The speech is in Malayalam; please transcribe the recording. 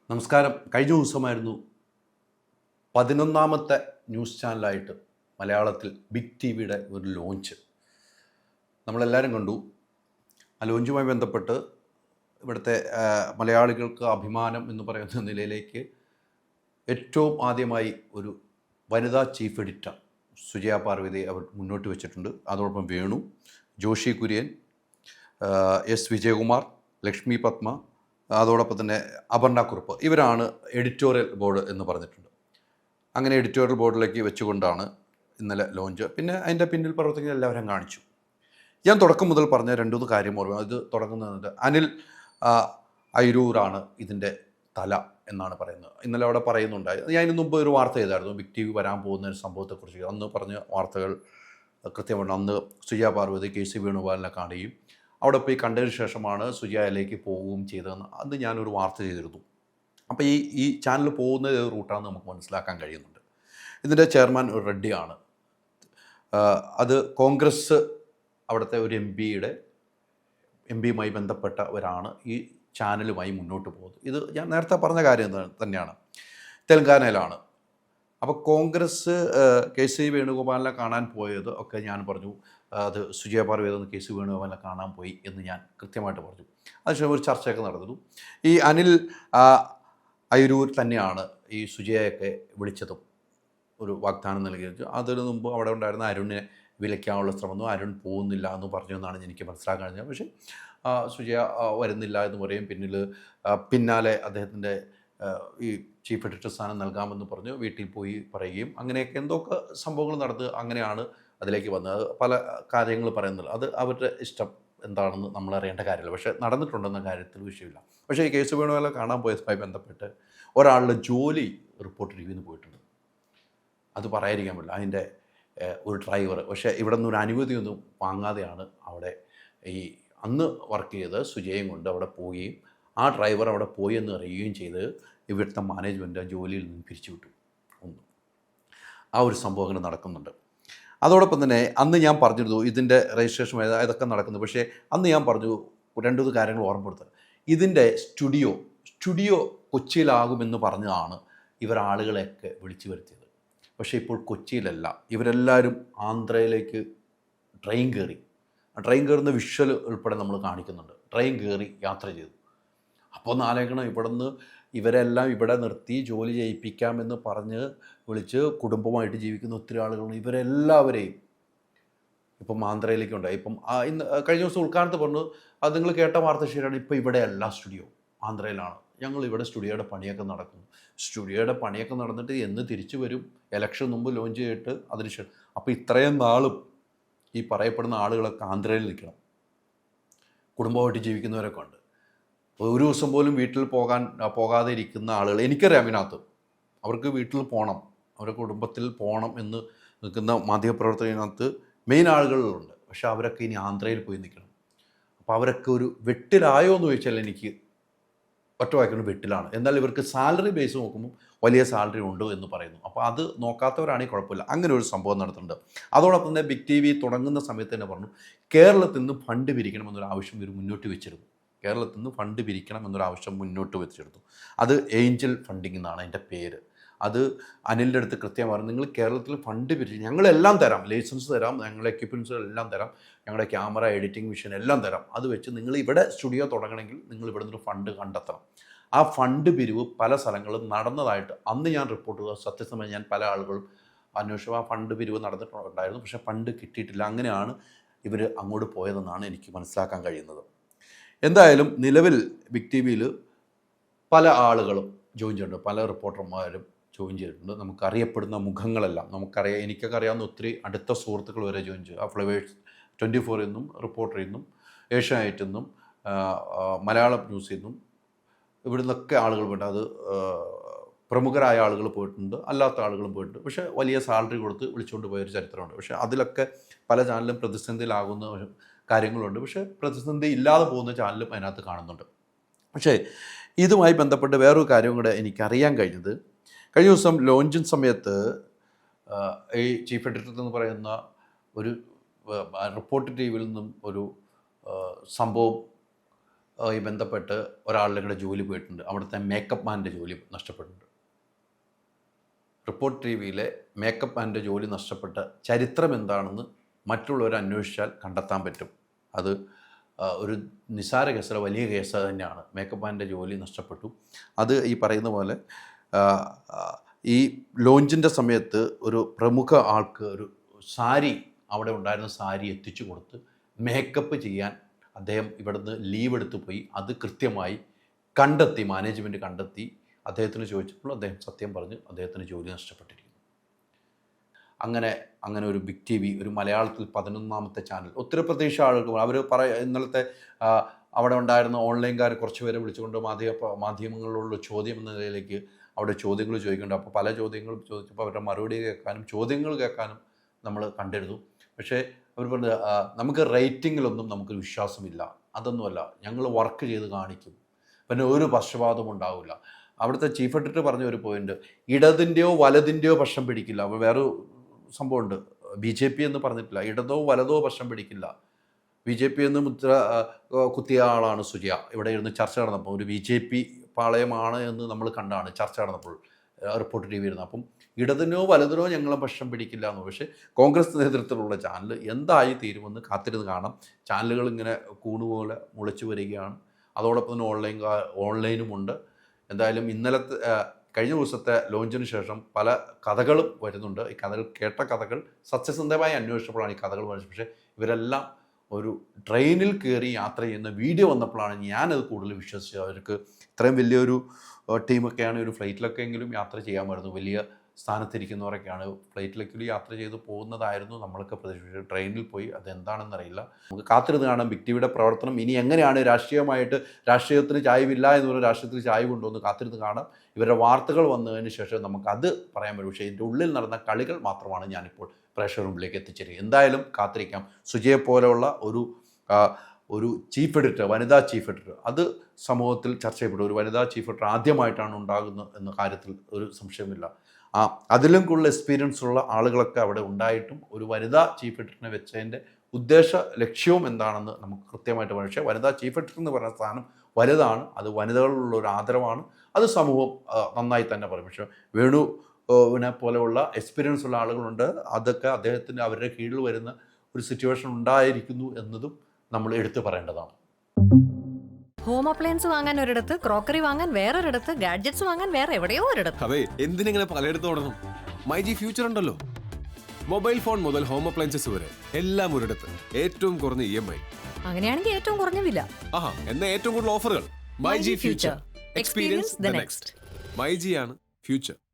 നമസ്കാരം. കഴിഞ്ഞ ദിവസമായിരുന്നു 11ാമത്തെ ന്യൂസ് ചാനലായിട്ട് മലയാളത്തിൽ ബിഗ് ടി വിയുടെ ഒരു ലോഞ്ച്. നമ്മളെല്ലാവരും കണ്ടു. ആ ലോഞ്ചുമായി ബന്ധപ്പെട്ട് ഇവിടുത്തെ മലയാളികൾക്ക് അഭിമാനം എന്ന് പറയുന്ന നിലയിലേക്ക് ഏറ്റവും ആദ്യമായി ഒരു വനിതാ ചീഫ് എഡിറ്റർ സുജയ പാർവതി അവർ മുന്നോട്ട് വെച്ചിട്ടുണ്ട്. അതോടൊപ്പം വേണു, ജോഷി കുര്യൻ, എസ് വിജയകുമാർ, ലക്ഷ്മി പത്മ, അതോടൊപ്പം തന്നെ അപർണ കുറുപ്പ്, ഇവരാണ് എഡിറ്റോറിയൽ ബോർഡ് എന്ന് പറഞ്ഞിട്ടുണ്ട്. അങ്ങനെ എഡിറ്റോറിയൽ ബോർഡിലേക്ക് വെച്ചുകൊണ്ടാണ് ഇന്നലെ ലോഞ്ച്. പിന്നെ അതിൻ്റെ പിന്നിൽ പ്രവർത്തിക്കുന്ന എല്ലാവരും കാണിച്ചു. ഞാൻ തുടക്കം മുതൽ പറഞ്ഞ രണ്ടു കാര്യം ഓർമ്മ. ഇത് തുടങ്ങുന്നത് അനിൽ അയിരൂരാണ് ഇതിൻ്റെ തല എന്നാണ് പറയുന്നത്. ഇന്നലെ അവിടെ പറയുന്നുണ്ടായി. ഞാൻ ഇതിന് മുമ്പ് ഒരു വാർത്ത ചെയ്തായിരുന്നു ബിഗ് ടി വി വരാൻ പോകുന്ന ഒരു സംഭവത്തെക്കുറിച്ച്. അന്ന് പറഞ്ഞ വാർത്തകൾ കൃത്യമാണ്. അന്ന് സുജയ പാർവതി KC വേണുഗോപാലിനെ കാണുകയും അവിടെ പോയി കണ്ടതിന് ശേഷമാണ് സുജയയിലേക്ക് പോവുകയും ചെയ്തതെന്ന് അന്ന് ഞാനൊരു വാർത്ത ചെയ്തിരുന്നു. അപ്പോൾ ഈ ചാനൽ പോകുന്ന റൂട്ടാണെന്ന് നമുക്ക് മനസ്സിലാക്കാൻ കഴിയുന്നുണ്ട്. ഇതിൻ്റെ ചെയർമാൻ ഒരു റെഡ്ഡിയാണ്. അത് കോൺഗ്രസ് അവിടുത്തെ ഒരു എം പിയുമായി ബന്ധപ്പെട്ടവരാണ് ഈ ചാനലുമായി മുന്നോട്ട് പോകുന്നത്. ഇത് ഞാൻ നേരത്തെ പറഞ്ഞ കാര്യം തന്നെയാണ്. തെലങ്കാനയിലാണ്. അപ്പോൾ കോൺഗ്രസ് KC വേണുഗോപാലിനെ കാണാൻ പോയത് ഒക്കെ ഞാൻ പറഞ്ഞു അത് സുജയ പാർവതി KC വേണുഗോപാലിനെ കാണാൻ പോയി എന്ന് ഞാൻ കൃത്യമായിട്ട് പറഞ്ഞു. അതിനുശേഷം ഒരു ചർച്ചയൊക്കെ നടന്നു. ഈ അനിൽ അയിരൂർ തന്നെയാണ് ഈ സുജയയൊക്കെ വിളിച്ചതും ഒരു വാഗ്ദാനം നൽകിയത്. അതിനു മുമ്പ് അവിടെ ഉണ്ടായിരുന്ന അരുണിനെ വിലയ്ക്കാനുള്ള ശ്രമമൊന്നും അരുൺ പോകുന്നില്ല എന്ന് പറഞ്ഞു എന്നാണ് എനിക്ക് മനസ്സിലാക്കാൻ കഴിഞ്ഞത്. പക്ഷേ സുജയ വരുന്നില്ല എന്ന് പറയും. പിന്നാലെ അദ്ദേഹത്തിൻ്റെ ഈ ചീഫ് എഡിറ്റർ സ്ഥാനം നൽകാമെന്ന് പറഞ്ഞ് വീട്ടിൽ പോയി പറയുകയും അങ്ങനെയൊക്കെ എന്തൊക്കെ സംഭവങ്ങൾ നടന്ന് അങ്ങനെയാണ് അതിലേക്ക് വന്നത്. പല കാര്യങ്ങൾ പറയുന്നില്ല. അത് അവരുടെ ഇഷ്ടം എന്താണെന്ന് നമ്മൾ അറിയേണ്ട കാര്യമില്ല. പക്ഷേ നടന്നിട്ടുണ്ടെന്ന കാര്യത്തിൽ വിഷയമില്ല. പക്ഷേ ഈ KC വേണുഗോപാലിനെ കാണാൻ പോയതുമായി ബന്ധപ്പെട്ട് ഒരാളുടെ ജോലി റിപ്പോർട്ട് റിവ്യൂന്ന് പോയിട്ടുണ്ട്. അത് പറയാതിരിക്കാൻ പറ്റില്ല. അതിൻ്റെ ഒരു ഡ്രൈവർ. പക്ഷേ ഇവിടെ നിന്ന് ഒരു അനുമതിയൊന്നും വാങ്ങാതെയാണ് അവിടെ ഈ അന്ന് വർക്ക് ചെയ്ത് സുജയും കൊണ്ട് അവിടെ പോവുകയും ആ ഡ്രൈവർ അവിടെ പോയി എന്ന് അറിയുകയും ചെയ്ത് ഇവിടുത്തെ മാനേജ്മെൻറ്റ് ജോലിയിൽ നിന്ന് പിരിച്ചുവിട്ടു. ആ ഒരു സംഭവം അങ്ങനെ നടക്കുന്നുണ്ട്. അതോടൊപ്പം തന്നെ അന്ന് ഞാൻ പറഞ്ഞിരുന്നു ഇതിൻ്റെ രജിസ്ട്രേഷൻ ഇതൊക്കെ നടക്കുന്നു. പക്ഷേ അന്ന് ഞാൻ പറഞ്ഞു രണ്ടു കാര്യങ്ങൾ ഓർമ്മപ്പെടുത്തുക. ഇതിൻ്റെ സ്റ്റുഡിയോ കൊച്ചിയിലാകുമെന്ന് പറഞ്ഞതാണ് ഇവർ ആളുകളെയൊക്കെ വിളിച്ചു വരുത്തിയത്. പക്ഷേ ഇപ്പോൾ കൊച്ചിയിലല്ല. ഇവരെല്ലാവരും ആന്ധ്രയിലേക്ക് ട്രെയിൻ കയറുന്ന വിഷ്വൽ ഉൾപ്പെടെ നമ്മൾ കാണിക്കുന്നുണ്ട്. ട്രെയിൻ കയറി യാത്ര ചെയ്തു. അപ്പോൾ ഒന്ന് ആലോചിക്കണം, ഇവിടുന്ന് ഇവരെല്ലാം ഇവിടെ നിർത്തി ജോലി ചെയ്യിപ്പിക്കാമെന്ന് പറഞ്ഞ് വിളിച്ച് കുടുംബമായിട്ട് ജീവിക്കുന്ന ഒത്തിരി ആളുകളുണ്ട്. ഇവരെല്ലാവരെയും ഇപ്പം ആന്ധ്രയിലേക്കുണ്ടായി. ഇപ്പം ഇന്ന് കഴിഞ്ഞ ദിവസം ഉൾക്കാലത്ത് പറഞ്ഞു അത് നിങ്ങൾ കേട്ട വാർത്ത ശരിയാണ്. ഇപ്പോൾ ഇവിടെയല്ല സ്റ്റുഡിയോ, ആന്ധ്രയിലാണ്. ഞങ്ങൾ ഇവിടെ സ്റ്റുഡിയോയുടെ പണിയൊക്കെ നടക്കുന്നു. സ്റ്റുഡിയോയുടെ പണിയൊക്കെ നടന്നിട്ട് എന്ന് തിരിച്ചു വരും? ഇലക്ഷൻ മുമ്പ് ലോഞ്ച് ചെയ്തിട്ട് അതിനുശേഷം. അപ്പോൾ ഇത്രയും നാളും ഈ പറയപ്പെടുന്ന ആളുകളൊക്കെ ആന്ധ്രയിൽ നിൽക്കണം. കുടുംബമായിട്ട് ജീവിക്കുന്നവരൊക്കെ ഉണ്ട്. ഒരു ദിവസം പോലും വീട്ടിൽ പോകാതെ ഇരിക്കുന്ന ആളുകൾ എനിക്കറിയാം. ഇതിനകത്ത് അവർക്ക് വീട്ടിൽ പോകണം, അവരുടെ കുടുംബത്തിൽ പോകണം എന്ന് നിൽക്കുന്ന മാധ്യമപ്രവർത്തകനകത്ത് മെയിൻ ആളുകളുണ്ട്. പക്ഷേ അവരൊക്കെ ഇനി ആന്ധ്രയിൽ പോയി നിൽക്കണം. അപ്പോൾ അവരൊക്കെ ഒരു വെട്ടിലായോ എന്ന് ചോദിച്ചാൽ എനിക്ക് ഒറ്റ വായിക്കുന്ന വെട്ടിലാണ്. എന്നാൽ ഇവർക്ക് സാലറി ബേസ് നോക്കുമ്പോൾ വലിയ സാലറി ഉണ്ട് എന്ന് പറയുന്നു. അപ്പോൾ അത് നോക്കാത്തവരാണെങ്കിൽ കുഴപ്പമില്ല. അങ്ങനെ ഒരു സംഭവം നടത്തുന്നുണ്ട്. അതോടൊപ്പം തന്നെ ബിഗ് ടി വി തുടങ്ങുന്ന സമയത്ത് തന്നെ പറഞ്ഞു കേരളത്തിൽ നിന്ന് ഫണ്ട് പിരിക്കണമെന്നൊരു ആവശ്യം ഇവർ മുന്നോട്ട് വെച്ചിരുന്നു. കേരളത്തിൽ നിന്ന് ഫണ്ട് പിരിക്കണം എന്നൊരാവശ്യം മുന്നോട്ട് വെച്ചെടുത്തു. അത് ഏഞ്ചൽ ഫണ്ടിങ് എന്നാണ് അതിൻ്റെ പേര്. അത് അനിലിൻ്റെ അടുത്ത് കൃത്യമായി നിങ്ങൾ കേരളത്തിൽ ഫണ്ട് പിരിച്ച് ഞങ്ങളെല്ലാം തരാം, ലൈസൻസ് തരാം, ഞങ്ങളുടെ എക്യുപ്മെൻറ്റ്സ് എല്ലാം തരാം, ഞങ്ങളുടെ ക്യാമറ എഡിറ്റിംഗ് മെഷീൻ എല്ലാം തരാം. അത് വെച്ച് നിങ്ങൾ ഇവിടെ സ്റ്റുഡിയോ തുടങ്ങണമെങ്കിൽ നിങ്ങൾ ഇവിടെ നിന്നൊരു ഫണ്ട് കണ്ടെത്തണം. ആ ഫണ്ട് പിരിവ് പല സ്ഥലങ്ങളും നടന്നതായിട്ട് അന്ന് ഞാൻ റിപ്പോർട്ട് ചെയ്ത സത്യസമയം ഞാൻ പല ആളുകളും അന്വേഷിച്ചു. ആ ഫണ്ട് പിരിവ് നടന്നിട്ടുണ്ടായിരുന്നു. പക്ഷേ ഫണ്ട് കിട്ടിയിട്ടില്ല. അങ്ങനെയാണ് ഇവർ അങ്ങോട്ട് പോയതെന്നാണ് എനിക്ക് മനസ്സിലാക്കാൻ കഴിയുന്നത്. എന്തായാലും നിലവിൽ ബിഗ് ടി വിയിൽ പല ആളുകളും ജോയിൻ ചെയ്തിട്ടുണ്ട്. പല റിപ്പോർട്ടർമാരും ജോയിൻ ചെയ്തിട്ടുണ്ട്. നമുക്കറിയപ്പെടുന്ന മുഖങ്ങളെല്ലാം എനിക്കൊക്കെ അറിയാവുന്ന ഒത്തിരി അടുത്ത സുഹൃത്തുക്കൾ വരെ ജോയിൻ ചെയ്തു. ആ ഫ്ലവേഴ്സ് 24 നിന്നും റിപ്പോർട്ടറിൽ നിന്നും ഏഷ്യാനെറ്റിൽ നിന്നും മലയാളം ന്യൂസിൽ നിന്നും ഇവിടെ നിന്നൊക്കെ ആളുകൾ പോയിട്ടുണ്ട്. അത് പ്രമുഖരായ ആളുകൾ പോയിട്ടുണ്ട്, അല്ലാത്ത ആളുകളും പോയിട്ടുണ്ട്. പക്ഷേ വലിയ സാലറി കൊടുത്ത് വിളിച്ചുകൊണ്ട് പോയൊരു ചരിത്രമുണ്ട്. പക്ഷേ അതിലൊക്കെ പല ചാനലും പ്രതിസന്ധിയിലാകുന്ന കാര്യങ്ങളുണ്ട്. പക്ഷേ പ്രതിസന്ധി ഇല്ലാതെ പോകുന്ന ചാനലും അതിനകത്ത് കാണുന്നുണ്ട്. പക്ഷേ ഇതുമായി ബന്ധപ്പെട്ട് വേറൊരു കാര്യം കൂടെ എനിക്കറിയാൻ കഴിഞ്ഞത്, കഴിഞ്ഞ ദിവസം ലോഞ്ചിങ് സമയത്ത് ഈ ചീഫ് എഡിറ്റർ എന്ന് പറയുന്ന ഒരു റിപ്പോർട്ടർ ടി വിയിൽ നിന്നും ഒരു സംഭവം ബന്ധപ്പെട്ട് ഒരാളുടെ ജോലി പോയിട്ടുണ്ട്. അവിടുത്തെ മേക്കപ്പ് മാൻ്റെ ജോലി നഷ്ടപ്പെട്ടിട്ടുണ്ട്. റിപ്പോർട്ട് ടിവിയിലെ മേക്കപ്പ് മാൻ്റെ ജോലി നഷ്ടപ്പെട്ട ചരിത്രം എന്താണെന്ന് മറ്റുള്ളവർ അന്വേഷിച്ചാൽ കണ്ടെത്താൻ പറ്റും. അത് ഒരു നിസ്സാര കേസല്ല, വലിയ കേസ് തന്നെയാണ്. മേക്കപ്പ് മാൻ്റെ ജോലി നഷ്ടപ്പെട്ടു. അത് ഈ പറയുന്ന പോലെ ഈ ലോഞ്ചിൻ്റെ സമയത്ത് ഒരു പ്രമുഖ ആൾക്ക് ഒരു സാരി, അവിടെ ഉണ്ടായിരുന്ന സാരി എത്തിച്ചു കൊടുത്ത് മേക്കപ്പ് ചെയ്യാൻ അദ്ദേഹം ഇവിടുന്ന് ലീവ് എടുത്ത് പോയി. അത് കൃത്യമായി കണ്ടെത്തി, മാനേജ്മെൻറ്റ് കണ്ടെത്തി. അദ്ദേഹത്തിന് ചോദിച്ചപ്പോൾ അദ്ദേഹം സത്യം പറഞ്ഞ് അദ്ദേഹത്തിന് ജോലി നഷ്ടപ്പെട്ടിരിക്കുന്നു. അങ്ങനെ ഒരു ബിഗ് ടി വി, ഒരു മലയാളത്തിൽ 11ാമത്തെ ചാനൽ, ഒത്തിരി പ്രതീക്ഷ ആളുകൾ അവർ ഇന്നലത്തെ അവിടെ ഉണ്ടായിരുന്ന ഓൺലൈൻകാർ കുറച്ച് പേരെ വിളിച്ചുകൊണ്ട് മാധ്യമങ്ങളിലുള്ള ചോദ്യം എന്ന നിലയിലേക്ക് അവിടെ ചോദ്യങ്ങൾ ചോദിക്കുന്നുണ്ട്. അപ്പോൾ പല ചോദ്യങ്ങളും ചോദിച്ചപ്പോൾ അവരുടെ മറുപടി കേൾക്കാനും ചോദ്യങ്ങൾ കേൾക്കാനും നമ്മൾ കണ്ടിരുന്നു. പക്ഷേ അവർ പറഞ്ഞത് നമുക്ക് റേറ്റിങ്ങിലൊന്നും നമുക്ക് വിശ്വാസമില്ല, അതൊന്നുമല്ല, ഞങ്ങൾ വർക്ക് ചെയ്ത് കാണിക്കും, പിന്നെ ഒരു പക്ഷപാതവും ഉണ്ടാവില്ല. അവിടുത്തെ ചീഫ് എഡിറ്റർ പറഞ്ഞ ഒരു പോയിന്റ്, ഇടതിൻ്റെയോ വലതിൻ്റെയോ പക്ഷം പിടിക്കില്ല. അപ്പോൾ വേറെ സംഭവമുണ്ട്, BJP എന്ന് പറഞ്ഞിട്ടില്ല, ഇടതോ വലതോ പക്ഷം പിടിക്കില്ല. BJP എന്ന് മുദ്ര കുത്തിയ ആളാണ് സുജയ. ഇവിടെ ഇരുന്ന് ചർച്ച നടന്നപ്പോൾ ഒരു BJP പാളയമാണ് എന്ന് നമ്മൾ കണ്ടാണ് ചർച്ച നടന്നപ്പോൾ റിപ്പോർട്ട് ടി വി ഇരുന്നു. അപ്പം ഇടതിനോ വലതിനോ ഞങ്ങളെ പക്ഷം പിടിക്കില്ല എന്ന്. പക്ഷേ കോൺഗ്രസ് നേതൃത്വത്തിലുള്ള ചാനൽ എന്തായി തീരുമെന്ന് കാത്തിരുന്ന് കാണാം. ചാനലുകൾ ഇങ്ങനെ കൂണുപോലെ മുളച്ചു വരികയാണ്. അതോടൊപ്പം തന്നെ ഓൺലൈനുമുണ്ട്. എന്തായാലും ഇന്നലത്തെ കഴിഞ്ഞ ദിവസത്തെ ലോഞ്ചിന് ശേഷം പല കഥകളും വരുന്നുണ്ട്. ഈ കേട്ട കഥകൾ സത്യസന്ധമായി അന്വേഷിച്ചപ്പോഴാണ് ഈ കഥകൾ വരുന്നത്. പക്ഷേ ഇവരെല്ലാം ഒരു ട്രെയിനിൽ കയറി യാത്ര ചെയ്യുന്ന വീഡിയോ വന്നപ്പോഴാണ് ഞാനത് കൂടുതൽ വിശ്വസിച്ചത്. അവർക്ക് ഇത്രയും വലിയൊരു ടീമൊക്കെയാണ് ഒരു ഫ്ലൈറ്റിലൊക്കെ എങ്കിലും യാത്ര ചെയ്യാമായിരുന്നു. വലിയ സ്ഥാനത്തിരിക്കുന്നവരൊക്കെയാണ് ഫ്ലൈറ്റിലേക്കും യാത്ര ചെയ്ത് പോകുന്നതായിരുന്നു നമ്മളൊക്കെ പ്രതീക്ഷിച്ചത്. ട്രെയിനിൽ പോയി അതെന്താണെന്നറിയില്ല. നമുക്ക് കാത്തിരുന്ന് കാണാം ബിഗ് ടിവിയുടെ പ്രവർത്തനം ഇനി എങ്ങനെയാണ്. രാഷ്ട്രീയത്തിന് ചായവില്ല എന്ന് പറഞ്ഞാൽ രാഷ്ട്രീയത്തിന് ചായ കൊണ്ടുവന്ന് കാത്തിരുന്ന് കാണാം. ഇവരുടെ വാർത്തകൾ വന്നതിന് ശേഷം നമുക്കത് പറയാൻ പറ്റും. പക്ഷേ ഇതിൻ്റെ ഉള്ളിൽ നടന്ന കളികൾ മാത്രമാണ് ഞാനിപ്പോൾ പ്രേക്ഷകരുടെ മുമ്പിലേക്ക് എത്തിച്ചേരുക. എന്തായാലും കാത്തിരിക്കാം. സുജയെ പോലെയുള്ള ഒരു ചീഫ് എഡിറ്റർ, വനിതാ ചീഫ് എഡിറ്റർ, അത് സമൂഹത്തിൽ ചർച്ച ചെയ്യപ്പെടും. ഒരു വനിതാ ചീഫ് എഡിറ്റർ ആദ്യമായിട്ടാണ് ഉണ്ടാകുന്നത് എന്ന കാര്യത്തിൽ ഒരു സംശയമില്ല. അതിലും കൂടുതൽ എക്സ്പീരിയൻസ് ഉള്ള ആളുകളൊക്കെ അവിടെ ഉണ്ടായിട്ടും ഒരു വനിതാ ചീഫ് എഡിറ്ററിനെ വെച്ചതിൻ്റെ ഉദ്ദേശ ലക്ഷ്യവും എന്താണെന്ന് നമുക്ക് കൃത്യമായിട്ട് പറയും. പക്ഷേ വനിതാ ചീഫ് എഡിറ്റർ എന്ന് പറയുന്ന സ്ഥാനം വലുതാണ്. അത് വനിതകളിലുള്ള ഒരു ആദരവാണ്. അത് സമൂഹം നന്നായി തന്നെ പറയും. പക്ഷേ വേണുവിനെ പോലെയുള്ള എക്സ്പീരിയൻസ് ഉള്ള ആളുകളുണ്ട്. അതൊക്കെ അദ്ദേഹത്തിന് അവരുടെ കീഴിൽ വരുന്ന ഒരു സിറ്റുവേഷൻ ഉണ്ടായിരിക്കുന്നു എന്നതും നമ്മൾ എടുത്തു പറയേണ്ടതാണ്. ഹോം അപ്ലയൻസ് വാങ്ങാൻ ഒരിടത്ത്, ക്രോക്കറി വാങ്ങാൻ വേറൊരിടത്ത്, ഗാഡ്ജറ്റ്സ് വാങ്ങാൻ വേറെ എവിടെയോ ഒരിടത്ത്. അതെ, എന്തിനിങ്ങനെ പലയിടത്തും ഓടണം? മൈജി ഫ്യൂച്ചർ ഉണ്ടല്ലോ. മൊബൈൽ ഫോൺ മുതൽ ഹോം അപ്ലയൻസസ് വരെ എല്ലാം ഒരിടത്ത്, ഏറ്റവും കുറഞ്ഞ EMI. അങ്ങനെയാണെങ്കിൽ ഏറ്റവും കുറഞ്ഞ വില. ആഹാ, എന്നാ ഏറ്റവും കൂടുതൽ ഓഫറുകൾ. MyG future, experience the next. MyG ആണ് ഫ്യൂച്ചർ.